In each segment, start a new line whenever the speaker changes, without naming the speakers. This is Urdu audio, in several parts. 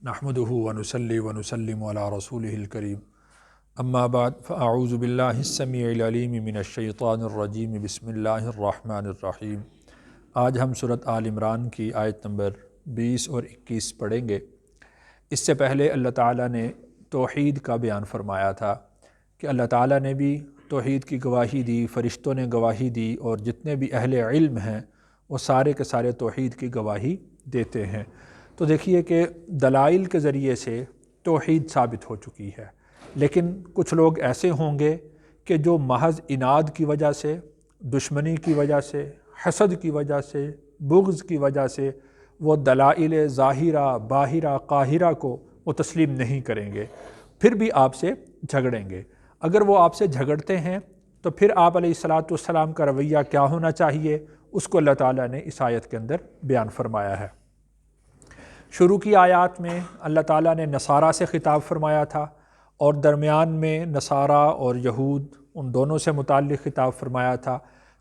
نحمدہ ونصلی ونسلم علی رسولہ الکریم اما بعد فاعوذ باللہ السمیع العلیم من الشیطان الرجیم بسم اللہ الرحمن الرحیم۔ آج ہم سورۃ آل عمران کی آیت نمبر 20 اور 21 پڑھیں گے۔ اس سے پہلے اللہ تعالیٰ نے توحید کا بیان فرمایا تھا کہ اللہ تعالیٰ نے بھی توحید کی گواہی دی، فرشتوں نے گواہی دی، اور جتنے بھی اہل علم ہیں وہ سارے کے سارے توحید کی گواہی دیتے ہیں۔ تو دیکھیے کہ دلائل کے ذریعے سے توحید ثابت ہو چکی ہے، لیکن کچھ لوگ ایسے ہوں گے کہ جو محض عناد کی وجہ سے، دشمنی کی وجہ سے، حسد کی وجہ سے، بغض کی وجہ سے وہ دلائل ظاہرہ باہرہ قاہرہ کو وہ تسلیم نہیں کریں گے، پھر بھی آپ سے جھگڑیں گے۔ اگر وہ آپ سے جھگڑتے ہیں تو پھر آپ علیہ الصلاۃ والسلام کا رویہ کیا ہونا چاہیے، اس کو اللہ تعالیٰ نے اس آیت کے اندر بیان فرمایا ہے۔ شروع کی آیات میں اللہ تعالیٰ نے نصارہ سے خطاب فرمایا تھا، اور درمیان میں نصارہ اور یہود ان دونوں سے متعلق خطاب فرمایا تھا۔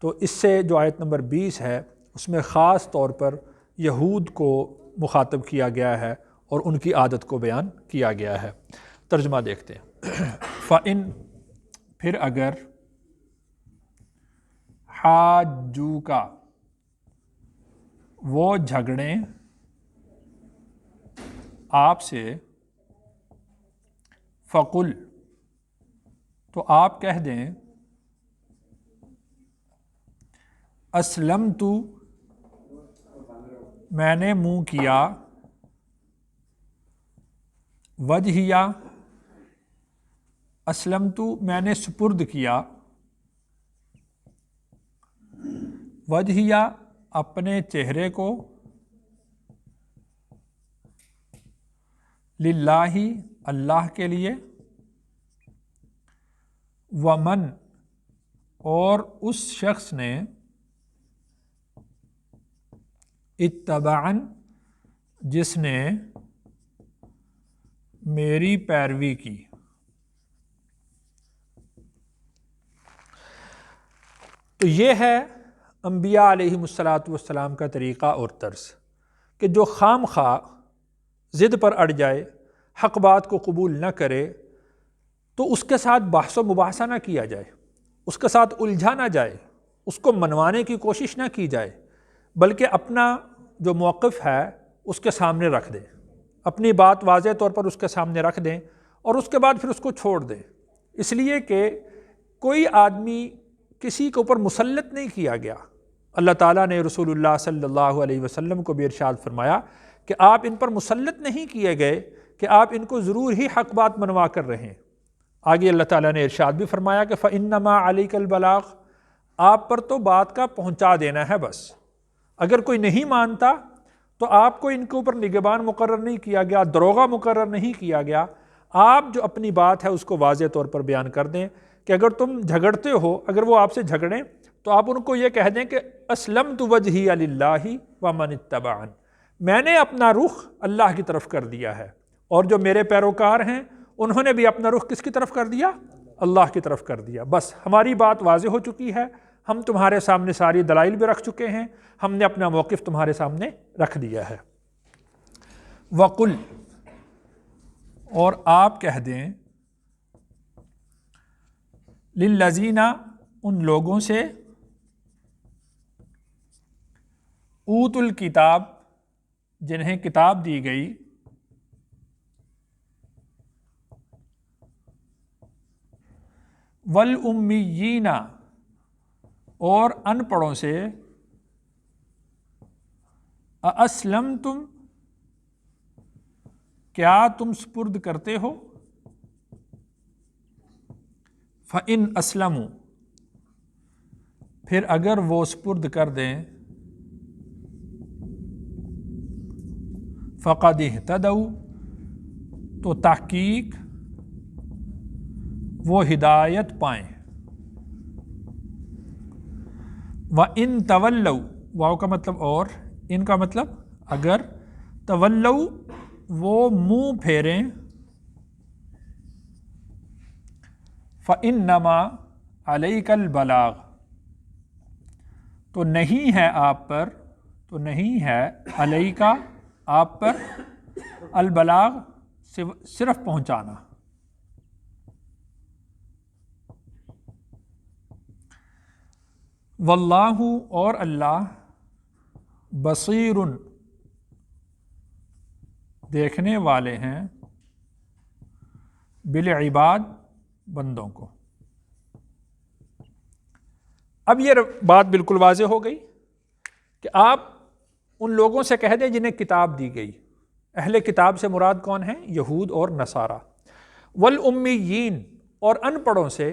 تو اس سے جو آیت نمبر 20 ہے اس میں خاص طور پر یہود کو مخاطب کیا گیا ہے اور ان کی عادت کو بیان کیا گیا ہے۔ ترجمہ دیکھتے ہیں۔ فَإِن پھر اگر حاجوکا وہ جھگڑیں آپ سے، فقل تو آپ کہہ دیں، اسلمت میں نے منہ کیا، وجہیہ اسلمت میں نے سپرد کیا، وجہیہ اپنے چہرے کو، للہ اللہ کے لیے، ومن اور اس شخص نے، اتبعن جس نے میری پیروی کی۔ تو یہ ہے انبیاء علیہم الصلاۃ والسلام کا طریقہ اور طرز کہ جو خام خواہ ضد پر اڑ جائے، حق بات کو قبول نہ کرے، تو اس کے ساتھ بحث و مباحثہ نہ کیا جائے، اس کے ساتھ الجھا نہ جائے، اس کو منوانے کی کوشش نہ کی جائے، بلکہ اپنا جو موقف ہے اس کے سامنے رکھ دیں، اپنی بات واضح طور پر اس کے سامنے رکھ دیں، اور اس کے بعد پھر اس کو چھوڑ دیں۔ اس لیے کہ کوئی آدمی کسی کے اوپر مسلط نہیں کیا گیا۔ اللہ تعالیٰ نے رسول اللہ صلی اللہ علیہ وسلم کو بھی ارشاد فرمایا کہ آپ ان پر مسلط نہیں کیے گئے کہ آپ ان کو ضرور ہی حق بات منوا کر رہے ہیں۔ آگے اللہ تعالیٰ نے ارشاد بھی فرمایا کہ فَإِنَّمَا عَلَيْكَ الْبَلَاغُ آپ پر تو بات کا پہنچا دینا ہے بس۔ اگر کوئی نہیں مانتا تو آپ کو ان کے اوپر نگہبان مقرر نہیں کیا گیا، داروغہ مقرر نہیں کیا گیا۔ آپ جو اپنی بات ہے اس کو واضح طور پر بیان کر دیں کہ اگر تم جھگڑتے ہو، اگر وہ آپ سے جھگڑیں تو آپ ان کو یہ کہہ دیں کہ اسلمت وجہی للہ ومن اتبعن میں نے اپنا رخ اللہ کی طرف کر دیا ہے، اور جو میرے پیروکار ہیں انہوں نے بھی اپنا رخ کس کی طرف کر دیا؟ اللہ کی طرف کر دیا۔ بس ہماری بات واضح ہو چکی ہے، ہم تمہارے سامنے ساری دلائل بھی رکھ چکے ہیں، ہم نے اپنا موقف تمہارے سامنے رکھ دیا ہے۔ وقل اور آپ کہہ دیں، للذین ان لوگوں سے، اوت الکتاب جنہیں کتاب دی گئی، والامیین اور ان پڑھوں سے، اسلمتم کیا تم سپرد کرتے ہو؟ فَإِنْ أَسْلَمُوا پھر اگر وہ سپرد کر دیں، فَقَدْ اهْتَدَوْا تو تحقیق وہ ہدایت پائیں۔ وَإِن تَوَلَّوْا واو کا مطلب اور، ان کا مطلب اگر، تَوَلَّوْا وہ منہ پھیریں، فَإِنَّمَا عَلَيْكَ الْبَلَاغُ تو نہیں ہے آپ پر، تو نہیں ہے علیکا آپ پر، البلاغ صرف پہنچانا. واللہ اور اللہ بصیر دیکھنے والے ہیں بالعباد بندوں کو. اب یہ بات بالکل واضح ہو گئی کہ آپ ان لوگوں سے کہہ دیں جنہیں کتاب دی گئی. اہل کتاب سے مراد کون ہیں؟ یہود اور نصارہ. والامیین اور ان پڑھوں سے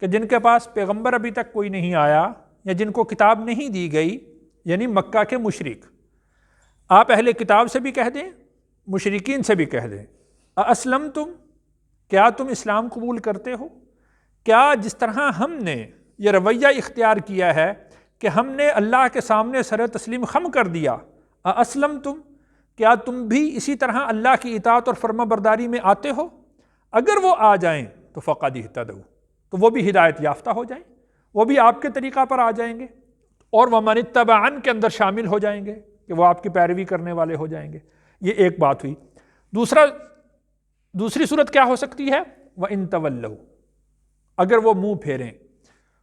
کہ جن کے پاس پیغمبر ابھی تک کوئی نہیں آیا یا جن کو کتاب نہیں دی گئی، یعنی مکہ کے مشرک. آپ اہل کتاب سے بھی کہہ دیں، مشرکین سے بھی کہہ دیں. اسلمتم، کیا تم اسلام قبول کرتے ہو؟ کیا جس طرح ہم نے یہ رویہ اختیار کیا ہے کہ ہم نے اللہ کے سامنے سر تسلیم خم کر دیا، اسلمتم، کیا تم بھی اسی طرح اللہ کی اطاعت اور فرما برداری میں آتے ہو؟ اگر وہ آ جائیں تو فقد اہتدوا، تو وہ بھی ہدایت یافتہ ہو جائیں، وہ بھی آپ کے طریقہ پر آ جائیں گے اور ومن اتبعن کے اندر شامل ہو جائیں گے کہ وہ آپ کی پیروی کرنے والے ہو جائیں گے. یہ ایک بات ہوئی. دوسری صورت کیا ہو سکتی ہے؟ وَإِن تَوَلَّوْا، اگر وہ منہ پھیریں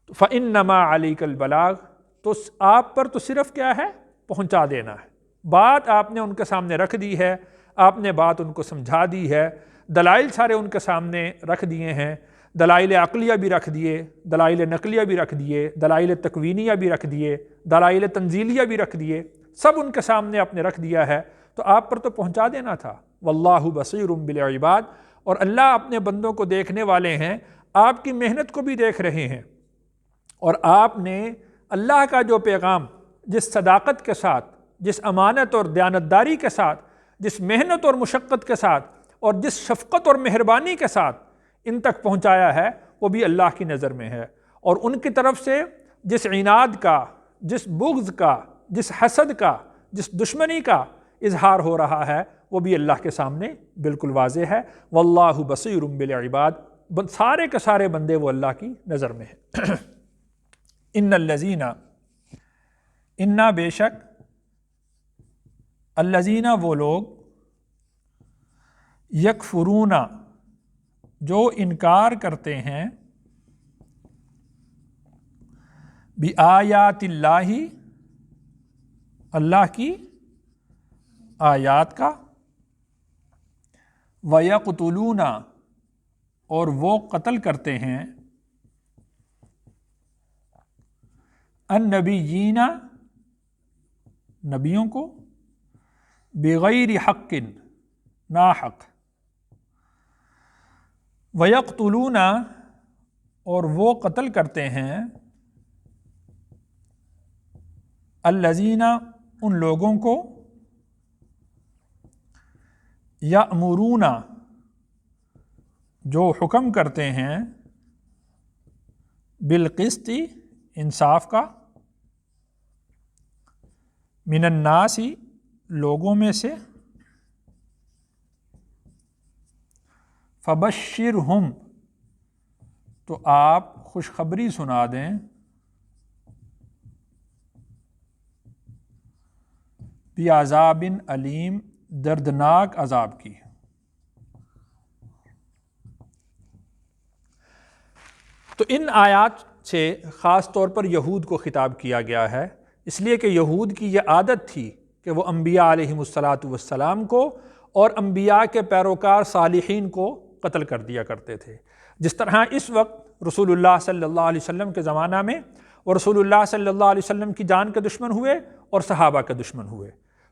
تو فَإِنَّمَا عَلَيْكَ الْبَلَاغُ، تو آپ پر تو صرف کیا ہے؟ پہنچا دینا ہے. بات آپ نے ان کے سامنے رکھ دی ہے، آپ نے بات ان کو سمجھا دی ہے، دلائل سارے ان کے سامنے رکھ دیے ہیں، دلائل عقلیہ بھی رکھ دیے، دلائل نقلیہ بھی رکھ دیے، دلائل تکوینیہ بھی رکھ دیے، دلائل تنزیلیہ بھی رکھ دیے، سب ان کے سامنے آپ نے رکھ دیا ہے، تو آپ پر تو پہنچا دینا تھا. واللہ بصیر بالعباد، اور اللہ اپنے بندوں کو دیکھنے والے ہیں، آپ کی محنت کو بھی دیکھ رہے ہیں. اور آپ نے اللہ کا جو پیغام جس صداقت کے ساتھ، جس امانت اور دیانتداری کے ساتھ، جس محنت اور مشقت کے ساتھ اور جس شفقت اور مہربانی کے ساتھ ان تک پہنچایا ہے، وہ بھی اللہ کی نظر میں ہے. اور ان کی طرف سے جس عناد کا، جس بغض کا، جس حسد کا، جس دشمنی کا اظہار ہو رہا ہے، وہ بھی اللہ کے سامنے بالکل واضح ہے. واللہ بصیر بالعباد، سارے کے سارے بندے وہ اللہ کی نظر میں ہیں. ان الذین، انا بے شک، الذین وہ لوگ، یکفرون جو انکار کرتے ہیں، بآیات اللہ، اللہ کی آیات کا، وَيَقْتُلُونَ اور وہ قتل کرتے ہیں، النبیین نبیوں کو، بغیر حق نا حق، وَيَقْتُلُونَ اور وہ قتل کرتے ہیں، الذین ان لوگوں کو، یأمرون جو حکم کرتے ہیں، بالقسط انصاف کا، من الناس لوگوں میں سے، فبشرہم تو آپ خوشخبری سنا دیں، بعذاب علیم دردناک عذاب کی. تو ان آیات سے خاص طور پر یہود کو خطاب کیا گیا ہے، اس لیے کہ یہود کی یہ عادت تھی کہ وہ انبیاء علیہم السلام کو اور انبیاء کے پیروکار صالحین کو قتل کر دیا کرتے تھے. جس طرح اس وقت رسول اللہ صلی اللہ علیہ وسلم کے زمانہ میں وہ رسول اللہ صلی اللہ علیہ وسلم کی جان کے دشمن ہوئے اور صحابہ کے دشمن ہوئے.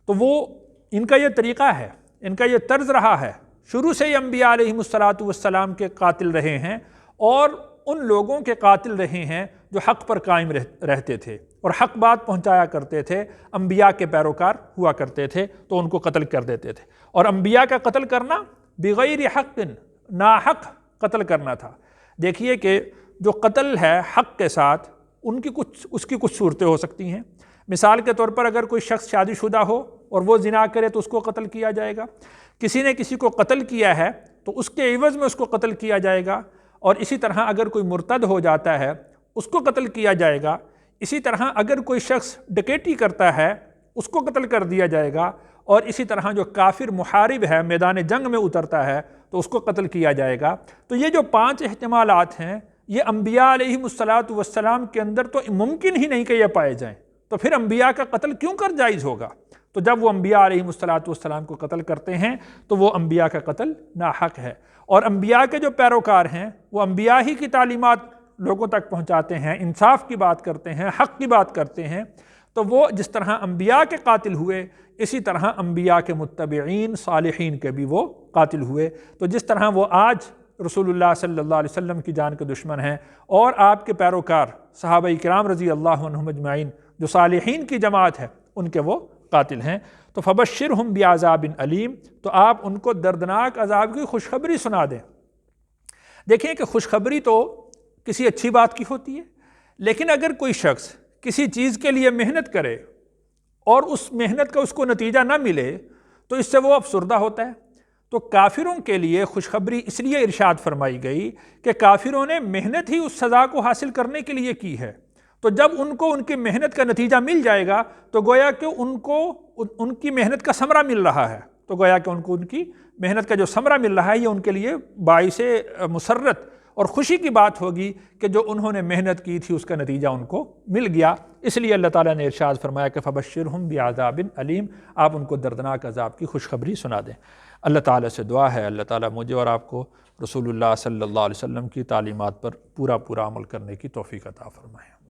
تو وہ ان کا یہ طریقہ ہے، ان کا یہ طرز رہا ہے، شروع سے ہی انبیاء علیہم السلام کے قاتل رہے ہیں اور ان لوگوں کے قاتل رہے ہیں جو حق پر قائم رہتے تھے اور حق بات پہنچایا کرتے تھے، انبیاء کے پیروکار ہوا کرتے تھے تو ان کو قتل کر دیتے تھے. اور انبیاء کا قتل کرنا بغیر حق، ناحق قتل کرنا تھا. دیکھیے کہ جو قتل ہے حق کے ساتھ اس کی کچھ صورتیں ہو سکتی ہیں. مثال کے طور پر اگر کوئی شخص شادی شدہ ہو اور وہ زنا کرے تو اس کو قتل کیا جائے گا. کسی نے کسی کو قتل کیا ہے تو اس کے عوض میں اس کو قتل کیا جائے گا. اور اسی طرح اگر کوئی مرتد ہو جاتا ہے اس کو قتل کیا جائے گا. اسی طرح اگر کوئی شخص ڈکیٹی کرتا ہے اس کو قتل کر دیا جائے گا. اور اسی طرح جو کافر محارب ہے میدان جنگ میں اترتا ہے تو اس کو قتل کیا جائے گا۔ تو یہ جو 5 احتمالات ہیں یہ انبیاء علیہم السلام کے اندر تو ممکن ہی نہیں کہ یہ پائے جائیں، تو پھر انبیاء کا قتل کیوں کر جائز ہوگا؟ تو جب وہ انبیاء علیہم السلام کو قتل کرتے ہیں تو وہ انبیاء کا قتل ناحق ہے، اور انبیاء کے جو پیروکار ہیں وہ انبیاء ہی کی تعلیمات لوگوں تک پہنچاتے ہیں، انصاف کی بات کرتے ہیں، حق کی بات کرتے ہیں، تو وہ جس طرح انبیاء کے قاتل ہوئے اسی طرح انبیاء کے متبعین صالحین کے بھی وہ قاتل ہوئے۔ تو جس طرح وہ آج رسول اللہ صلی اللہ علیہ وسلم کی جان کے دشمن ہیں اور آپ کے پیروکار صحابہ کرام رضی اللہ عنہم اجمعین جو صالحین کی جماعت ہے ان کے وہ قاتل ہیں، تو فبشرہم بعذاب علیم، تو آپ ان کو دردناک عذاب کی خوشخبری سنا دیں۔ دیکھیں کہ خوشخبری تو کسی اچھی بات کی ہوتی ہے، لیکن اگر کوئی شخص کسی چیز کے لیے محنت کرے اور اس محنت کا اس کو نتیجہ نہ ملے تو اس سے وہ افسردہ ہوتا ہے۔ تو کافروں کے لیے خوشخبری اس لیے ارشاد فرمائی گئی کہ کافروں نے محنت ہی اس سزا کو حاصل کرنے کے لیے کی ہے، تو جب ان کو ان کی محنت کا نتیجہ مل جائے گا تو گویا کہ ان کو ان کی محنت کا ثمرہ مل رہا ہے، تو گویا کہ ان کی محنت کا جو ثمرہ مل رہا ہے یہ ان کے لیے باعث مسرت اور خوشی کی بات ہوگی کہ جو انہوں نے محنت کی تھی اس کا نتیجہ ان کو مل گیا۔ اس لیے اللہ تعالیٰ نے ارشاد فرمایا کہ فبشرہم بعذاب علیم، آپ ان کو دردناک عذاب کی خوشخبری سنا دیں۔ اللہ تعالیٰ سے دعا ہے اللہ تعالیٰ مجھے اور آپ کو رسول اللہ صلی اللہ علیہ وسلم کی تعلیمات پر پورا عمل کرنے کی توفیق عطا فرمائے۔